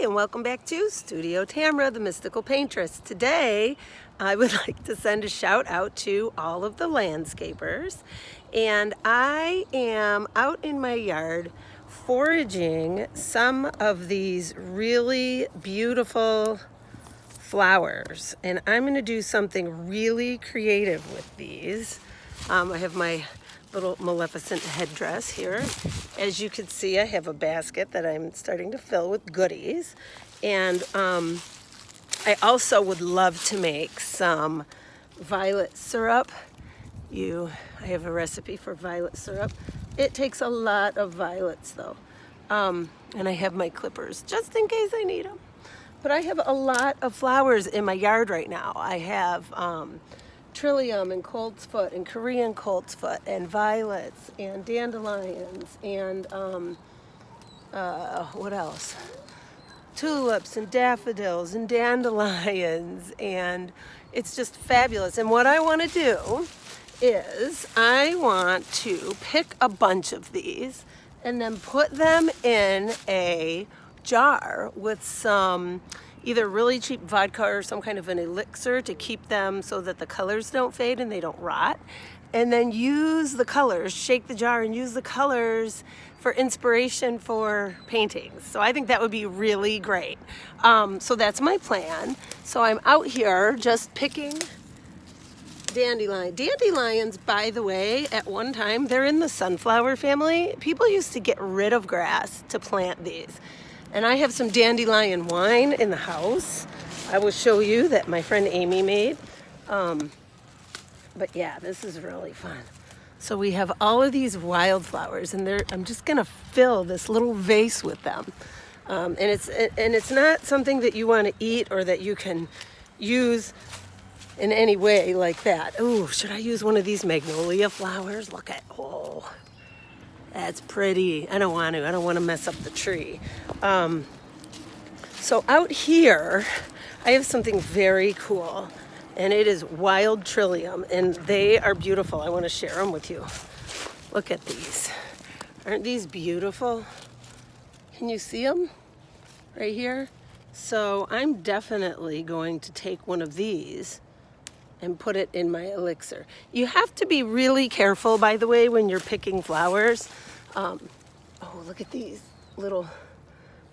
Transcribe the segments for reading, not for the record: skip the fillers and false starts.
Hi, and welcome back to Studio Tamera the Mystical Paintress. Today, I would like to send a shout out to all of the landscapers. And I am out in my yard foraging some of these really beautiful flowers. And I'm going to do something really creative with these. I have my little Maleficent headdress here. As you can see, I have a basket that I'm starting to fill with goodies. And I also would love to make some violet syrup. I have a recipe for violet syrup. It takes a lot of violets though. And I have my clippers just in case I need them. But I have a lot of flowers in my yard right now. I have trillium and coltsfoot and Korean coltsfoot and violets and dandelions and what else? Tulips and daffodils and dandelions, and it's just fabulous. And what I want to do is I want to pick a bunch of these and then put them in a jar with some either really cheap vodka or some kind of an elixir to keep them so that the colors don't fade and they don't rot. And then use the colors, shake the jar and use the colors for inspiration for paintings. So I think that would be really great. So that's my plan. So I'm out here just picking dandelion. Dandelions, by the way, at one time, they're in the sunflower family. People used to get rid of grass to plant these. And I have some dandelion wine in the house. I will show you that my friend Amy made. But yeah, this is really fun. So we have all of these wildflowers, and I'm just gonna fill this little vase with them. And it's not something that you want to eat or that you can use in any way like that. Ooh, should I use one of these magnolia flowers? Look at, oh. That's pretty. I don't want to mess up the tree. So out here, I have something very cool, and it is wild trillium, and they are beautiful. I want to share them with you. Look at these. Aren't these beautiful? Can you see them right here? So I'm definitely going to take one of these and put it in my elixir. You have to be really careful, by the way, when you're picking flowers. Oh, look at these little,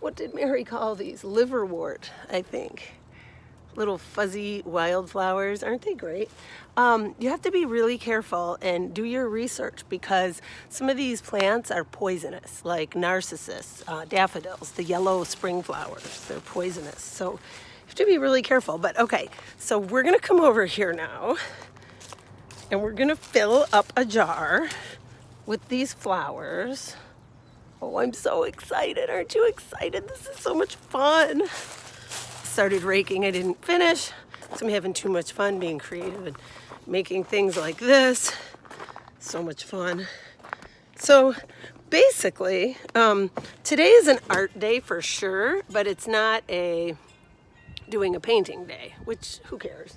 what did Mary call these? Liverwort, I think. Little fuzzy wildflowers, aren't they great? You have to be really careful and do your research because some of these plants are poisonous, like narcissus, daffodils, the yellow spring flowers. They're poisonous. So you have to be really careful. But okay, so we're gonna come over here now and we're gonna fill up a jar with these flowers. Oh, I'm so excited. Aren't you excited? This is so much fun. Started raking, I didn't finish. So I'm having too much fun being creative and making things like this. So much fun. So basically, today is an art day for sure, but it's not doing a painting day, which who cares?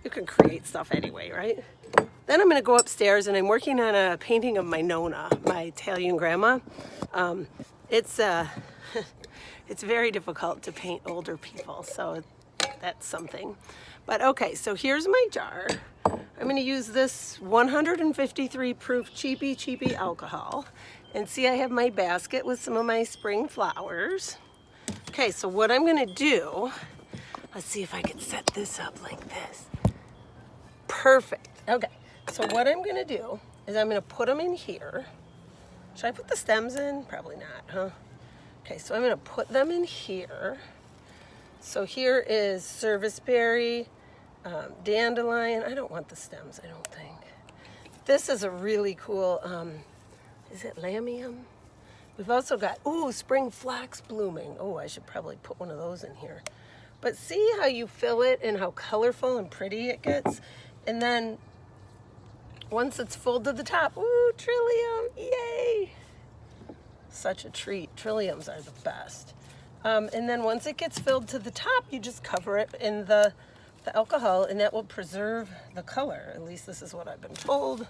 You can create stuff anyway, right? Then I'm going to go upstairs and I'm working on a painting of my Nona, my Italian grandma. It's very difficult to paint older people, so that's something. But okay, so here's my jar. I'm going to use this 153 proof cheapy alcohol. And see, I have my basket with some of my spring flowers. Okay, so what I'm going to do, let's see if I can set this up like this. Perfect. Okay, so what I'm going to do is I'm going to put them in here. Should I put the stems in? Probably not, huh? Okay, so I'm going to put them in here. So here is serviceberry, dandelion. I don't want the stems, I don't think. This is a really cool, is it lamium? We've also got, ooh, spring flax blooming. Oh, I should probably put one of those in here. But see how you fill it and how colorful and pretty it gets? And then once it's full to the top, ooh, trillium, yay! Such a treat. Trilliums are the best. And then once it gets filled to the top, you just cover it in the alcohol and that will preserve the color. At least this is what I've been told.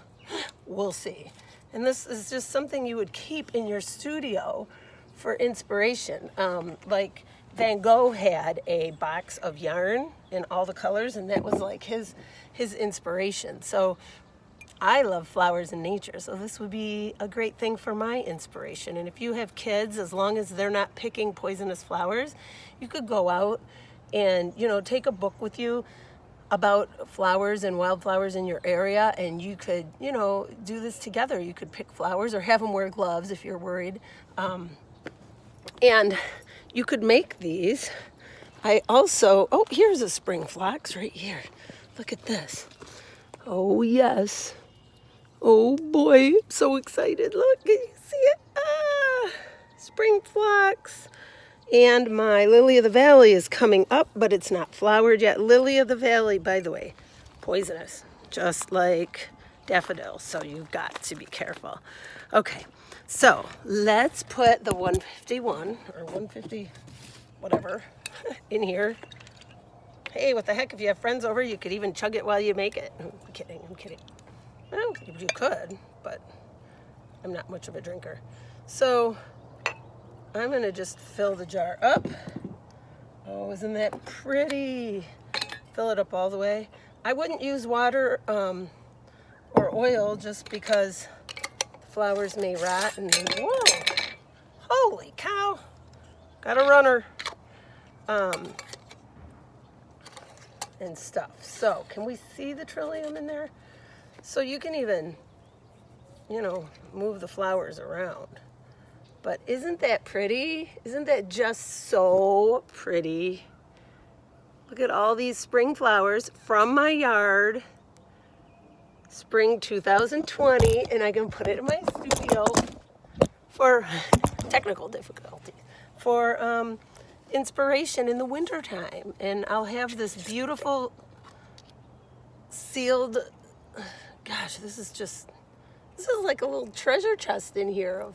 We'll see. And this is just something you would keep in your studio for inspiration. Like Van Gogh had a box of yarn in all the colors, and that was like his inspiration. So I love flowers and nature, so this would be a great thing for my inspiration. And if you have kids, as long as they're not picking poisonous flowers, you could go out and, you know, take a book with you about flowers and wildflowers in your area, and you could, you know, do this together. You could pick flowers or have them wear gloves if you're worried. And you could make these. I also, oh, here's a spring phlox right here. Look at this. Oh, yes. Oh boy, I'm so excited. Look, can you see it? Ah, spring phlox. And my lily of the valley is coming up, but it's not flowered yet. Lily of the valley, by the way, poisonous, just like daffodils, so you've got to be careful. Okay, so let's put the 151 or 150, whatever, in here. Hey, what the heck, if you have friends over, you could even chug it while you make it. I'm kidding, I'm kidding. Well, you could, but I'm not much of a drinker. So I'm gonna just fill the jar up. Oh, isn't that pretty? Fill it up all the way. I wouldn't use water or oil just because the flowers may rot. And whoa, holy cow, got a runner. And stuff. So can we see the trillium in there? So you can even, you know, move the flowers around. But isn't that pretty? Isn't that just so pretty? Look at all these spring flowers from my yard. Spring 2020, and I can put it in my studio for technical difficulty. For inspiration in the wintertime. And I'll have this beautiful sealed, gosh, this is like a little treasure chest in here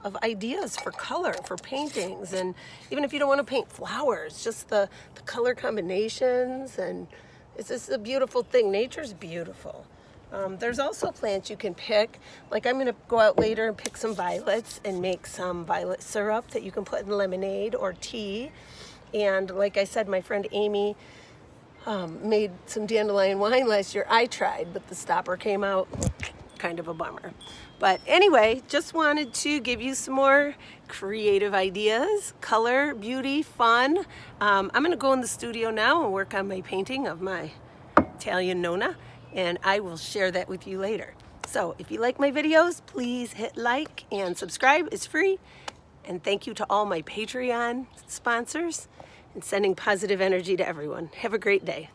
of ideas for color, for paintings. And even if you don't want to paint flowers, just the color combinations, and it's just a beautiful thing. Nature's beautiful. There's also plants you can pick. Like I'm gonna go out later and pick some violets and make some violet syrup that you can put in lemonade or tea. And like I said, my friend Amy made some dandelion wine last year. I tried, but the stopper came out. Kind of a bummer. But anyway, just wanted to give you some more creative ideas, color, beauty, fun. I'm gonna go in the studio now and work on my painting of my Italian Nonna, and I will share that with you later. So if you like my videos, please hit like and subscribe. It's free. And thank you to all my Patreon sponsors and sending positive energy to everyone. Have a great day.